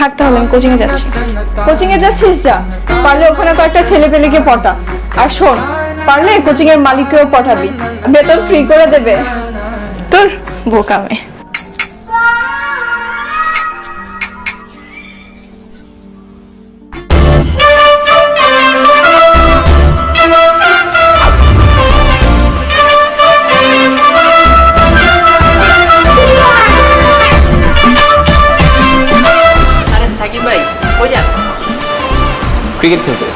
থাক তাহলে, আমি কোচিং এ যাচ্ছি। কোচিং এ যাচ্ছিস? যা, পারলে ওখানে কয়েকটা ছেলে পেলেকে পটা। আর শোন, পারলে কোচিং এর মালিককেও পটাবি, বেতন ফ্রি করে দেবে। তোর বোকামে। ক্রিকেট খেলতে।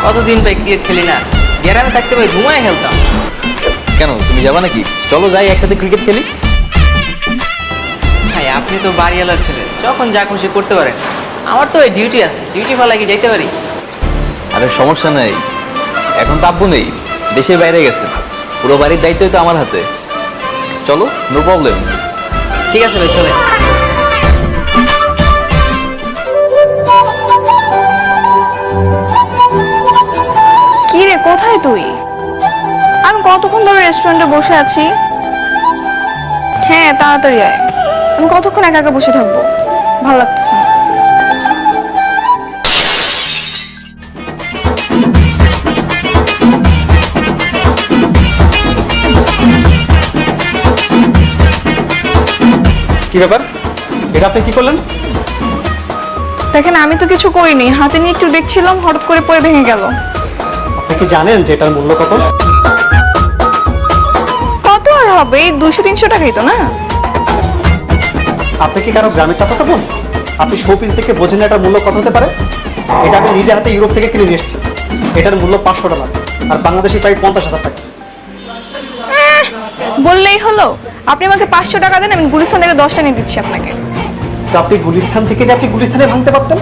কতদিন ভাই ক্রিকেট খেলি না, গ্রামে থাকতে ভাই ধুমায় খেলতাম। কেন, তুমি যাবা নাকি? চলো যাই একসাথে ক্রিকেট খেলি। ভাই আপনি তো বাড়িওয়ালার ছেলে, যখন যা খুশি করতে পারেন। আমার তো ওই ডিউটি আছে, ডিউটি ফেলা কি যাইতে পারি? আরে সমস্যা নেই, এখন তো আব্বু নেই, দেশের বাইরে গেছে, পুরো বাড়ির দায়িত্বই তো আমার হাতে। চলো, নো প্রবলেম। ঠিক আছে ভাই, চলে। কি রে, কোথায় তুই? আমি কতক্ষণ ধরে রেস্টুরেন্টে বসে আছি। হ্যাঁ তাড়াতাড়ি আয়, আমি কতক্ষণ একা একা বসে থাকবো, ভালো লাগতেছে না। কি ব্যাপার, এটা আপনি কি করলেন? দেখেন আমি তো কিছু করিনি, হাতে নিয়ে একটু দেখছিলাম, হঠাৎ করে পড়ে ভেঙে গেল। আপনি কি জানেন যে এটার মূল্য কত? কত আর হবে, 200-300 টাকাই তো না? আপনি কি কারো গ্রামের চাচাতো বোন? আপনি শোপিস দেখে বোঝেন না এটার মূল্য কত হতে পারে? এটা আমি নিজে হাতে ইউরোপ থেকে কিনে নিয়ে এসেছি। এটার মূল্য $500 আর বাংলাদেশি প্রায় 50,000 টাকা। বললেই হলো, আপনি আমাকে 500 টাকা দেন, আমি গুলিস্তান থেকে 10টা নিয়ে দিচ্ছি আপনাকে। তো আপনি গুলিস্তান থেকে আপনি গুলিস্তানে ভাঙতে পারতেন।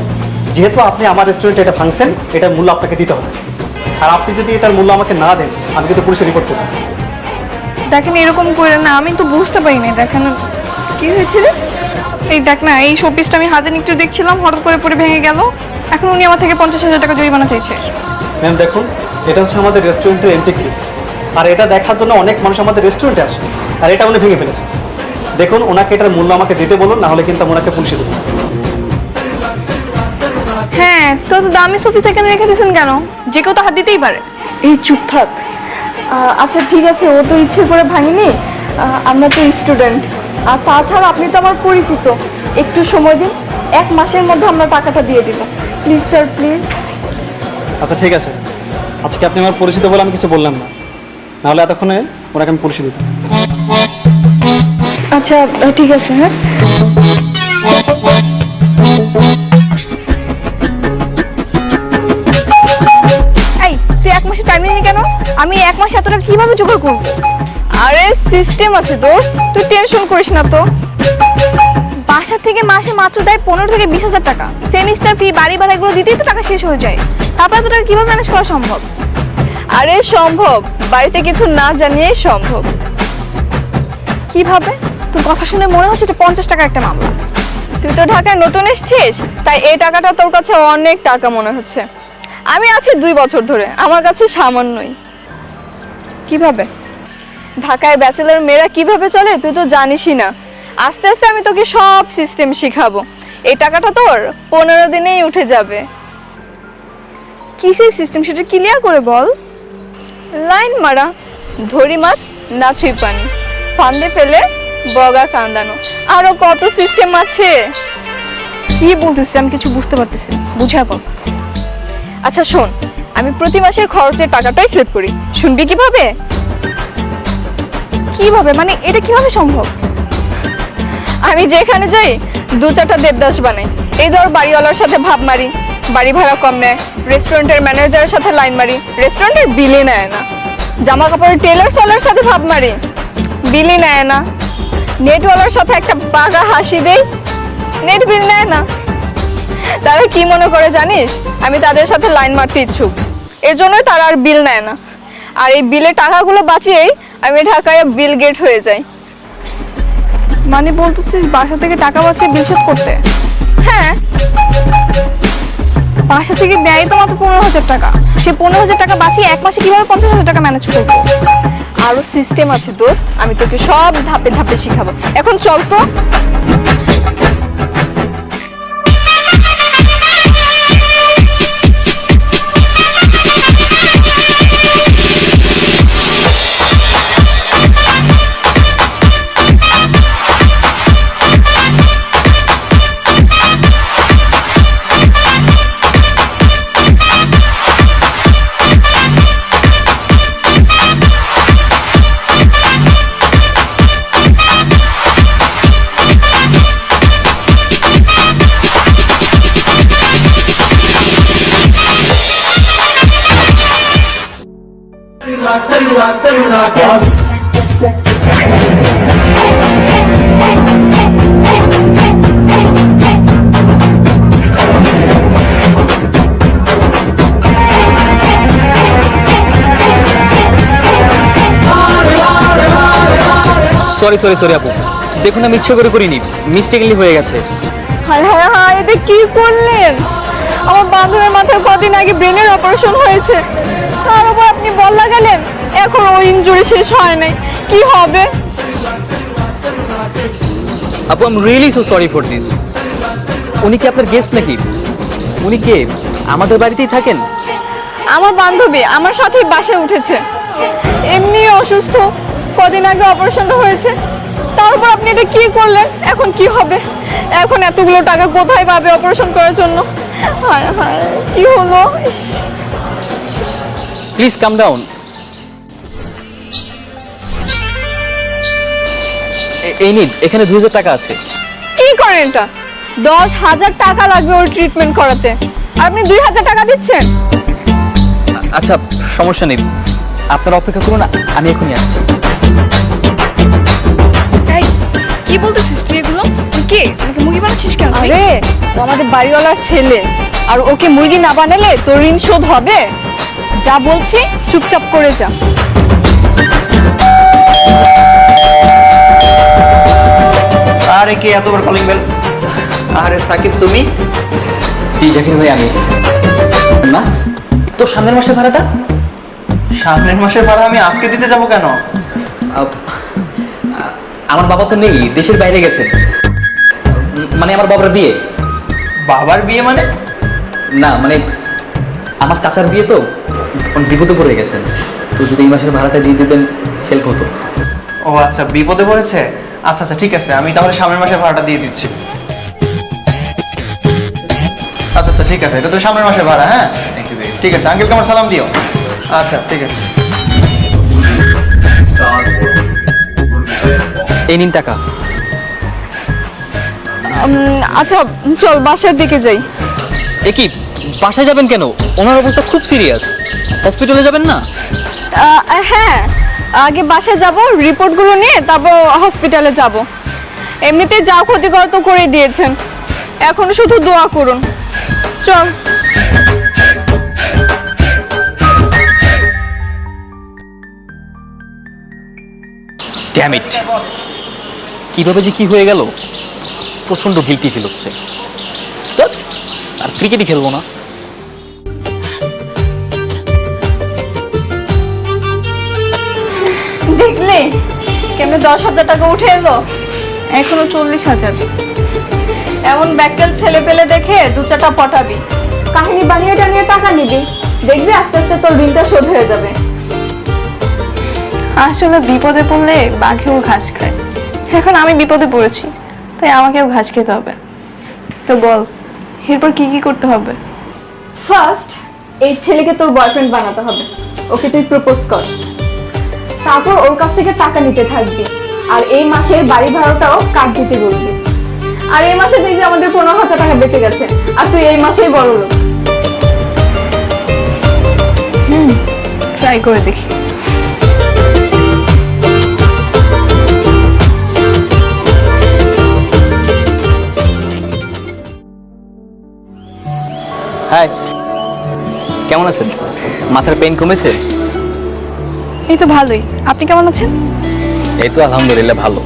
যেহেতু আপনি আমার রেস্টুরেন্টে এটা ভাঙছেন, এটার মূল্য আপনাকে দিতে হবে। আর আপনি যদি এটার মূল্য আমাকে না দেন, আমি কিন্তু পুলিশে রিপোর্ট করব। দেখেন এরকম করে না, আমি তো বুঝতে পারিনি। দেখেন কি হয়েছিল, এই দেখ না, এই শোপিসটা আমি হাতে নিয়ে একটু দেখছিলাম, হঠাৎ করে পড়ে ভেঙে গেল। এখন উনি আমার থেকে 50,000 টাকা জরিমানা চাইছে। ম্যাম দেখুন, এটা হচ্ছে আমাদের রেস্টুরেন্টের এন্ট্রি ফিস, আর এটা দেখার জন্য অনেক মানুষ আমাদের রেস্টুরেন্টে আসে, আর এটা উনি ভেঙে ফেলেছে। দেখুন, ওনাকে এটার মূল্য আমাকে দিতে বলুন, না হলে কিন্তু ওনাকে পুলিশে দেবো। হ্যাঁ, তো দামি শোপিস এখানে রেখে দিয়েছেন কেন? যে কেউ তো হাত দিতেই পারে। এই চুপ থাক। আচ্ছা ঠিক আছে, ও তো ইচ্ছে করে ভাঙিনি, আমরা তো স্টুডেন্ট। আর তাছাড়া আপনি তো আমার পরিচিত, একটু সময় দিন, 1 মাসের মধ্যে আমরা টাকাটা দিয়ে দিব। Please sir, please. আচ্ছা ঠিক আছে, আজকে আপনি আমার পরিচিত বলে আমি কিছু বললাম না, নাহলে এতক্ষণে ওনাকে আমি পুলিশে দিতাম। আচ্ছা ঠিক আছে। হ্যাঁ এই তুই 1 মাসে টাইম নিলি কেন? আমি 1 মাসে এত টাকা কিভাবে জোগাড় করবো? আরে সিস্টেম আছে দোস্ত, তুই টেনশন করিস না তো। বাসা থেকে মাসে মাত্র দেয় 15 থেকে 20,000 টাকা। সেমিস্টার ফি, বাড়ি ভাড়া এগুলো দিতেই তো টাকা শেষ হয়ে যায়। তারপরে তো টাকা কিভাবে ম্যানেজ করা সম্ভব? আরে সম্ভব, বাড়িতে কিছু না জানিয়েই সম্ভব। কিভাবে? তোর কথা শুনে মনে হচ্ছে এটা 50 টাকা একটা মামলা। তুই তো ঢাকায় নতুন এসেছিস, তাই এই টাকাটা তোর কাছে অনেক টাকা মনে হচ্ছে। আমি আছি 2 বছর ধরে, আমার কাছে সামান্যই। কিভাবে? ঢাকায় ব্যাচেলর মেয়েরা কিভাবে চলে তুই তো জানিসই না। আস্তে আস্তে আমি তোকে সব সিস্টেম শিখাবো। এই টাকাটা তোর 15 দিনেই উঠে যাবে। কিসের সিস্টেম সেটা ক্লিয়ার করে বল। লাইন মারা, ধরি মাছ না ছুঁই পানি, ফান্দে ফেলে বগা কান্দানো, আরো কত সিস্টেম আছে। কি বলতেছিস আমি কিছু বুঝতে পারতেছি, বুঝা বল। আচ্ছা শোন, আমি প্রতি মাসের খরচের টাকাটাই স্লিপ করি, শুনবি কিভাবে? কিভাবে মানে, এটা কিভাবে সম্ভব? আমি যেখানে যাই 2-4টা দেবদাস বানাই। এই ধর বাড়িওয়ালার সাথে ভাব মারি, বাড়ি ভাড়া কম নেয়। রেস্টুরেন্টের ম্যানেজারের সাথে লাইন মারি, রেস্টুরেন্টের বিলই নেয় না। জামা কাপড়ের টেলার সেলার সাথে ভাব মারি, বিলই নেয় না। নেটওয়ালার সাথে একটা বাঘা হাসি দেই, নেট বিল নেয় না। তারা কি মনে করে জানিস, আমি তাদের সাথে লাইন মারতে ইচ্ছুক, এর জন্যই তারা আর বিল নেয় না। আর এই বিলের টাকাগুলো বাঁচিয়েই আমি ঢাকায় বিল গেট হয়ে যাই। মানে বলতেছিস বাসা থেকে টাকা বাঁচিয়ে বিল শোধ করতে? হ্যাঁ, বাসা থেকে দেয় তো মাত্র 15,000 টাকা। সে 15,000 টাকা বাঁচিয়ে 1 মাসে কিভাবে 50,000 টাকা ম্যানেজ করবো? আরো সিস্টেম আছে দোস্ত, আমি তোকে সব ধাপে ধাপে শিখাবো। এখন চল তো। সরি সরি সরি আপু, দেখুন আমি ইচ্ছে করে করিনি, মিস্টেকলি হয়ে গেছে। হায় হায় হায়, এটা কি করলেন? আমার বান্ধবীর মাথায় কদিন আগে ব্রেনের অপারেশন হয়েছে, তার উপর আপনি বল লাগালেন। এখন ওই ইনজুরি শেষ হয় নাই, কি হবে? আপু I am really so sorry for this. উনি কি আপনার গেস্ট নাকি? উনি কে? আমাদের বাড়িতেই থাকেন? আমার বান্ধবী আমার সাথেই বাসায় উঠেছে, এমনি অসুস্থ, কদিন আগে অপারেশনটা হয়েছে, তার উপর আপনি এটা কি করলেন? এখন কি হবে? এখন এতগুলো টাকা কোথায় পাবে অপারেশন করার জন্য? হায় হায়, কি হলো? ইস, প্লিজ কাম ডাউন। এই নিন, এখানে 2000 টাকা আছে। কি করেন এটা? 10,000 টাকা লাগবে ওর ট্রিটমেন্ট করাতে, আর আপনি 2,000 টাকা দিচ্ছেন? আচ্ছা সমস্যা নেই, আপনারা অপেক্ষা করুন, আমি এখনই আসছি। এই, কি বলতেছিস তুই এগুলো? তুই কে? আমাকে মুরগি বানাচ্ছিস কেন? আরে ও আমাদের বাড়িওয়ালার ছেলে, আর ওকে মুরগি না বানালে তোর ঋণ শোধ হবে? যা বলছি চুপচাপ করে যা। আরে কে এতবার কলিং বেল? আরে সাকিব তুমি? জি জাকির ভাই, আমি না তো সামনের মাসের ভাড়াটা। সামনের মাসের ভাড়া আমি আজকে দিতে যাব কেন? আমার বাবা তো নেই, দেশের বাইরে গেছে, মানে আমার বাবার বিয়ে। বাবার বিয়ে মানে? না মানে আমার চাচার বিয়ে তো, বিপদে পড়ে গেছেন, তো যদি এই মাসের ভাড়াটা দিয়ে দিতেন হেল্প হতো। ও আচ্ছা, বিপদে পড়েছে। আচ্ছা আচ্ছা ঠিক আছে, আমি তাহলে সামনের মাসের ভাড়াটা দিয়ে দিচ্ছি। আচ্ছা আচ্ছা ঠিক আছে, এটা তো সামনের মাসের ভাড়া। হ্যাঁ ঠিক আছে, আঙ্কেলকে আমার সালাম দিও। আচ্ছা ঠিক আছে। এই নিন টাকা। আচ্ছা চল বাসার দিকে যাই। এ কি, বাসায় যাবেন কেন? ওনার অবস্থা খুব সিরিয়াস, হসপিটালে যাবেন না? হ্যাঁ, আগে বাসায় যাব, রিপোর্টগুলো নিয়ে তারপর হসপিটালে যাব। এমনিতে যা ক্ষতিকর তো করে দিয়েছেন, এখন শুধু দোয়া করুন। চল। ড্যাম ইট, কিভাবে যে কি হয়ে গেল, প্রচন্ড গিল্টি ফিল হচ্ছে। ধ্যাৎ, আর ক্রিকেটই খেলবো না। দেখলে কেমনে 10,000 টাকা উঠে এলো, এখনো 40,000। এমন ব্যাককেল ছেলে পেলে দেখে 2-4টা পটাবি, কাহিনী বানিয়ে টানিয়ে টাকা নিবি, দেখবি আস্তে আস্তে তোর ঋণটা শোধ হয়ে যাবে। আসলে বিপদে পড়লে বাঘেও ঘাস খায়, এখন আমি বিপদে পড়েছি, তাই আমাকেও ঘাস খেতে হবে। তো বল, এরপর কি কি করতে হবে? ফার্স্ট এই ছেলেকে তোর বয়ফ্রেন্ড বানাতে হবে, ওকে তুই প্রপোজ কর, তারপর ওর কাছ থেকে টাকা নিতে থাকবি, আর এই মাসের বাড়ি ভাড়াটাও কাট দিতে বলবি। আর এই মাসে দেখবি আমাদের 15,000 টাকা বেঁচে গেছে, আর তুই এই মাসেই বড় লোক। ট্রাই করে দেখি। হাই, কেমন আছেন? মাথার পেইন কমেছে? এই তো ভালোই, আপনি কেমন আছেন? এই তো আলহামদুলিল্লাহ ভালো।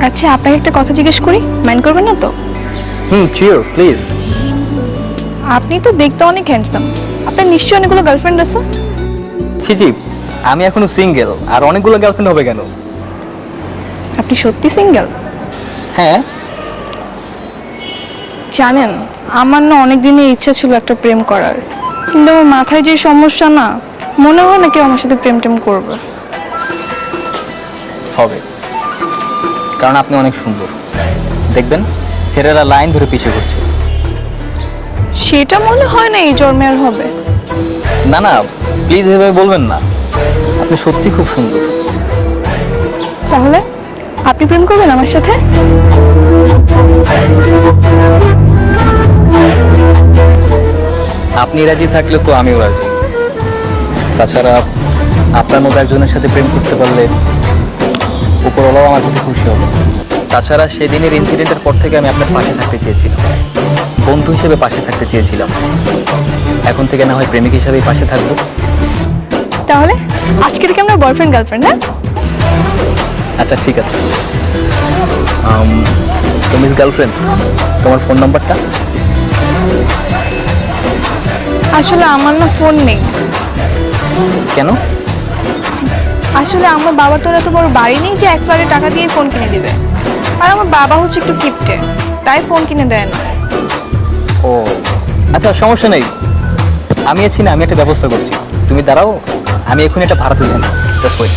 আচ্ছা আপনাকে একটা কথা জিজ্ঞেস করি, মাইন্ড করবেন না তো? Sure please. আপনি তো দেখতে অনেক হ্যান্ডসাম, আপনার নিশ্চয়ই অনেকগুলো গার্লফ্রেন্ড আছে? ছি ছি, আমি এখনো সিঙ্গেল, আর অনেকগুলো গার্লফ্রেন্ড হবে কেন? আপনি সত্যি সিঙ্গেল? হ্যাঁ। জানেন, আমার না অনেক দিনের ইচ্ছা ছিল একটা প্রেম করার, কিন্তু আমার মাথায় যে সমস্যা, না মনে হয় না কেউ আমার সাথে প্রেম টেম করবে। হবে, কারণ আপনি অনেক সুন্দর, দেখবেন ছেলেরা লাইন ধরে পিছিয়ে করছে। সেটা মনে হয় না এই জন্মে আর হবে। না না, প্লিজ এভাবে বলবেন না, আপনি সত্যি খুব সুন্দর। তাহলে আপনি প্রেম করবেন আমার সাথে? আপনি রাজি থাকলে তো আমিও রাজি, তাছাড়া আপনার মতো একজনের সাথে প্রেম করতে পারলে উপরওয়ালাও আমার প্রতি খুশি হবে। তাছাড়া সেদিনের ইনসিডেন্টের পর থেকে আমি আপনার পাশে থাকতে চেয়েছিলাম, বন্ধু হিসেবে পাশে থাকতে চেয়েছিলাম। এখন থেকে না হয় প্রেমিক হিসেবেই পাশে থাকবো। তাহলে আজকে থেকে আমরা বয়ফ্রেন্ড গার্লফ্রেন্ড, হ্যাঁ? আচ্ছা ঠিক আছে। তো মিস গার্লফ্রেন্ড, তোমার ফোন নাম্বারটা? আসলে আমার না ফোন নেই। কেন? আসলে আমার বাবার তো এত বড় বাড়ি নেই যে একবারে টাকা দিয়ে ফোন কিনে দিবে। আর আমার বাবা হচ্ছে একটু কিপটে, তাই ফোন কিনে দেয় না। ও আচ্ছা, সমস্যা নেই, আমি আছি না, আমি একটা ব্যবস্থা করছি। তুমি দাঁড়াও, আমি এখন একটা ভাড়া তুলে আনি। Just wait.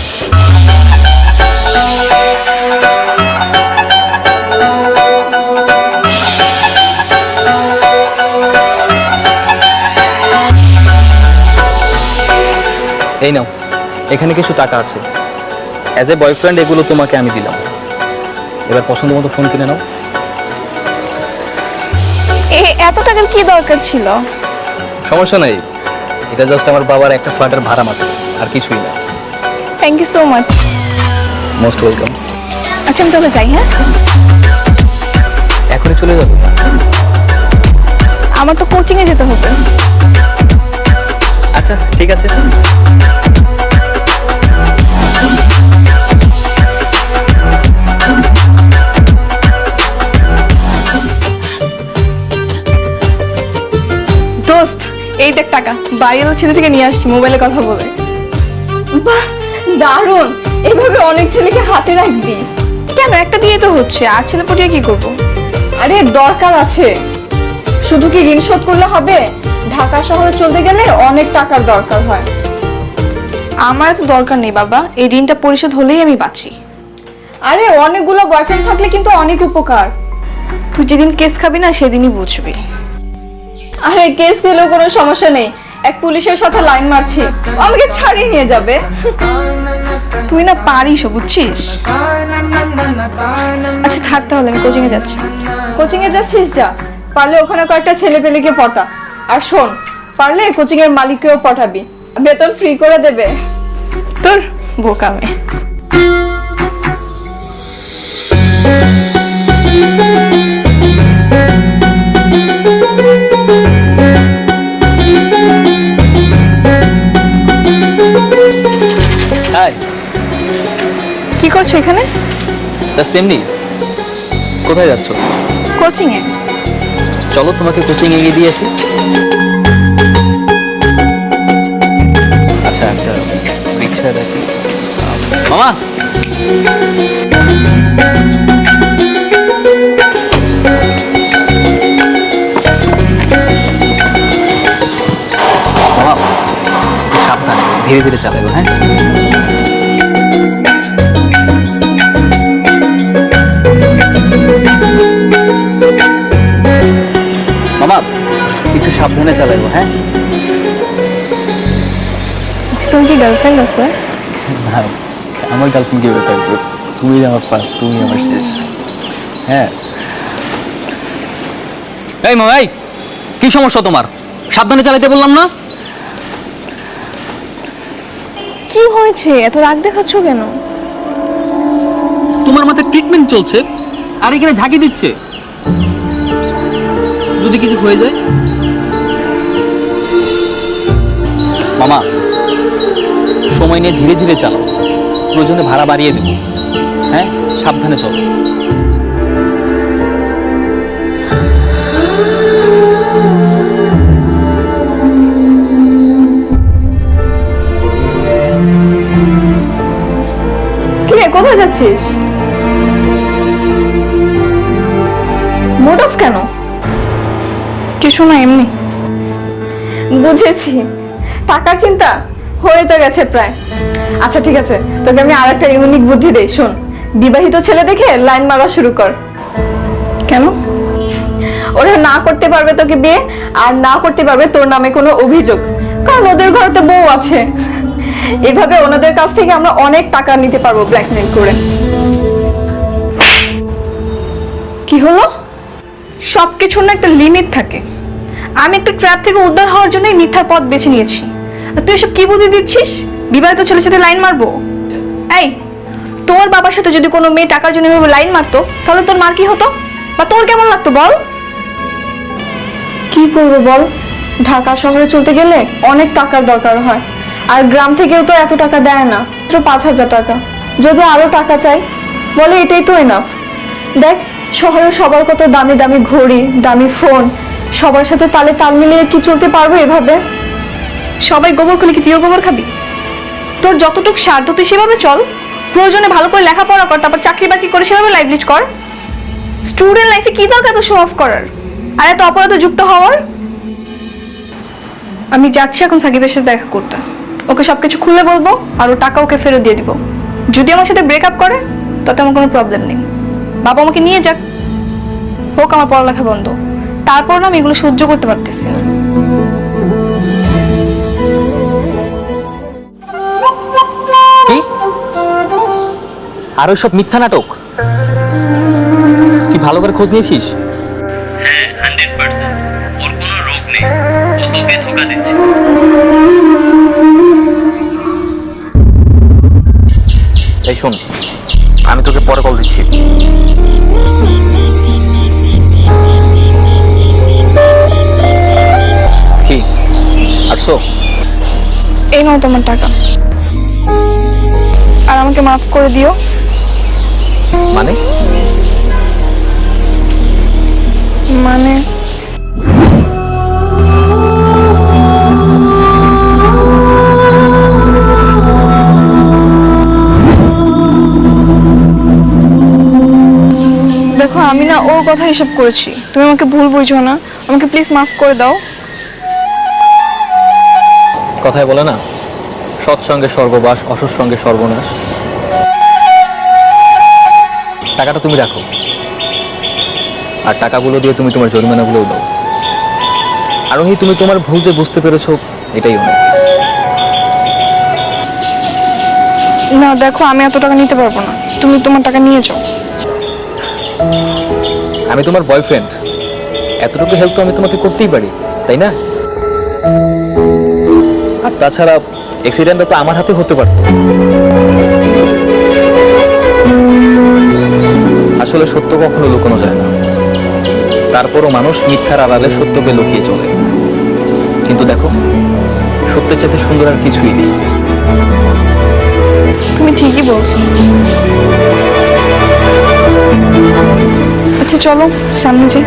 এই নাও, এখানে কিছু টাকা আছে। অ্যাজ এ বয়ফ্রেন্ড এগুলো তোমাকে আমি দিলাম। এবার পছন্দ মতো ফোন কিনে নাও। এত টাকার কি দরকার ছিল? সমস্যা নাই, এটা জাস্ট আমার বাবার একটা ফ্ল্যাটের ভাড়া মাত্র, আর কিছুই না। Thank you so much. Most welcome. আচ্ছা আমি তাহলে যাই, হ্যাঁ? এখনই চলে যাবো? আমার তো কোচিংয়ে যেতে হবে। আচ্ছা ঠিক আছে। দোস্ত, এই দেখ টাকা, বাড়িওয়ালা ছেলে থেকে নিয়ে আসছি মোবাইলে কথা বলে। বাহ, দারুণ। এইভাবে অনেক ছেলেকে হাতে রাখবি। কেন, একটা দিয়ে তো হচ্ছে, আর ছেলে পটিয়ে কি করবো? আরে দরকার আছে। শুধু কি ঋণ শোধ করলে হবে? ঢাকা শহরে চলতে গেলে অনেক টাকার দরকার হয়। আমার তো দরকার নেই বাবা, এই ঋণটা পরিশোধ হলেই আমি বাঁচি। আরে অনেকগুলো বয়ফ্রেন্ড থাকলে কিন্তু অনেক উপকার। তুই যেদিন কেস খাবি না সেদিনই বুঝবি। আরে কেস গেলেও কোনো সমস্যা নেই, এক পুলিশের সাথে লাইন মারছি, ও আমাকে ছাড়িয়ে নিয়ে যাবে। তুই না পারিস, বুঝছিস? আচ্ছা থাক তাহলে, আমি কোচিংয়ে যাচ্ছি। কোচিং এ যাচ্ছিস? যা, পারলে ওখানে কয়েকটা ছেলে পেলেকে পটা। আর শোন, পারলে কোচিং এর মালিককেও পটাবি, বেতন ফ্রি করে দেবে। তোর বোকামে। হাই, কি করছো এখানে? জাস্ট এমনি। কোথায় যাচ্ছ? কোচিংয়ে। চলো তোমাকে কোচিং এগিয়ে দিয়ে আসি। আচ্ছা একটা রিক্সা দেখি। মামা, মামা একটু সাবধানে, ধীরে ধীরে চালাবো, হ্যাঁ? মামা একটু সাবধানে চালাবো, হ্যাঁ? আচ্ছা তোমার কি গার্লফ্রেন্ড আছে? না, আমার গার্লফ্রেন্ড কি হয়ে থাকবে? তুমি আমার ফার্স্ট, তুমি আমার শেষ। হ্যাঁ। এই মামা, এই কি সমস্যা তোমার? সাবধানে চালাতে বললাম না? কি হয়েছে, এত রাগ দেখাচ্ছ কেন? তোমার মাথায় ট্রিটমেন্ট চলছে আর এখানে ঝাঁকি দিচ্ছে। যদি কিছু হয়ে যায়? মামা সময় নিয়ে ধীরে ধীরে চালাও, প্রয়োজনে ভাড়া বাড়িয়ে দেবো, হ্যাঁ? সাবধানে চলো। কি রে, কোথায় যাচ্ছিস? মুড অফ কেন? কিছু না, এমনি। বুঝেছি, টাকার চিন্তা হয়ে তো গেছে প্রায়। আচ্ছা ঠিক আছে, তোকে আমি আর একটা ইউনিক বুদ্ধি দেই, শোন। বিবাহিত ছেলে দেখে লাইন মারা শুরু কর। কেন? ওরা না করতে পারবে তোকে বিয়ে, আর না করতে পারবে তোর নামে কোনো অভিযোগ, কারণ ওদের ঘরে তো বউ আছে। এভাবে ওনাদের কাছ থেকে আমরা অনেক টাকা নিতে পারবো ব্ল্যাকমেল করে। কি হলো? সবকিছুর না একটা লিমিট থাকে। আমি একটা ট্র্যাপ থেকে উদ্ধার হওয়ার জন্য মিথ্যার পথ বেছে নিয়েছি, আর তুই এসব কি বুদ্ধি দিচ্ছিস? বিবাহিত ছেলের সাথে লাইন মারবো? এই, তোর বাবার সাথে যদি কোনো মেয়ে টাকার জন্য এভাবে লাইন মারতো তাহলে তোর মার কি হতো, বা তোর কেমন লাগতো বল? কি করবো বল, ঢাকা শহরে চলতে গেলে অনেক টাকার দরকার হয়, আর গ্রাম থেকেও তো এত টাকা দেয় না, মাত্র 5,000 টাকা। যদি আরো টাকা চাই বলে এটাই তো এনাফ। দেখ শহরে সবার কত দামি দামি ঘড়ি, দামি ফোন, সবার সাথে তালে তাল মিলিয়ে কি চলতে পারবো এভাবে? সবাই গোবর খুলে কি তুইও গোবর খাবি? তোর যতটুকু সাধ্য তুই সেভাবে চল, প্রয়োজনে ভালো করে লেখাপড়া কর, তারপর চাকরি বাকরি করে সেভাবে লাইফ লিড কর। স্টুডেন্ট লাইফে কি দরকার এত শো অফ করার আর এত অপরাধে যুক্ত হওয়ার? আমি যাচ্ছি এখন সাকিবের সাথে দেখা করতে, ওকে সবকিছু খুলে বলবো আর ও টাকা ওকে ফেরত দিয়ে দিব। যদি আমার সাথে ব্রেকআপ করে তাতে আমার কোনো প্রবলেম নেই, বাবা আমাকে নিয়ে যাক, হোক আমার পড়ালেখা বন্ধ, তারপর না আমি এগুলো সহ্য করতে পারতেছি না। কি আর ওই সব মিথ্যা নাটক? তুই ভালো করে খোঁজ নিয়েছিস? হ্যাঁ 100%। ওর কোনো রোগ নেই, ও তোকে ধোকা দিচ্ছে। এই শোন, আমি তোকে পরে কল দিচ্ছি। কি আসছো? এই নাও তোমার টাকা, আর আমাকে মাফ করে দিও। মানে মানে দেখো, আমি না ওর কথা হিসাব করেছি, তুমি আমাকে ভুল বুঝো না, আমাকে প্লিজ মাফ করে দাও। কথায় বলে না, সৎসঙ্গে স্বর্গবাস, অসৎ সঙ্গে সর্বনাশ। টাকাটা তুমি রাখো, আর টাকাগুলো দিয়ে তুমি তোমার জরিমানাগুলোও দাও। আরোহী, তুমি তোমার ভুল যে বুঝতে পেরেছো এটাই অনেক। না দেখো, আমি এত টাকা নিতে পারবো না, তুমি তোমার টাকা নিয়ে যাও। আমি তোমার বয়ফ্রেন্ড, এতটুকু হেল্প তো আমি তোমাকে করতেই পারি, তাই না? আর তাছাড়া অ্যাক্সিডেন্টটা তো আমার হাতে হতে পারতো। আসলে সত্য কখনো লুকানো যায় না, তারপরও মানুষ মিথ্যার আড়ালে সত্যকে লুকিয়ে চলে। কিন্তু দেখো, সত্যের চাইতে সুন্দর আর কিছুই নেই। তুমি ঠিকই বলছো। আচ্ছা চলো সামনে যাই।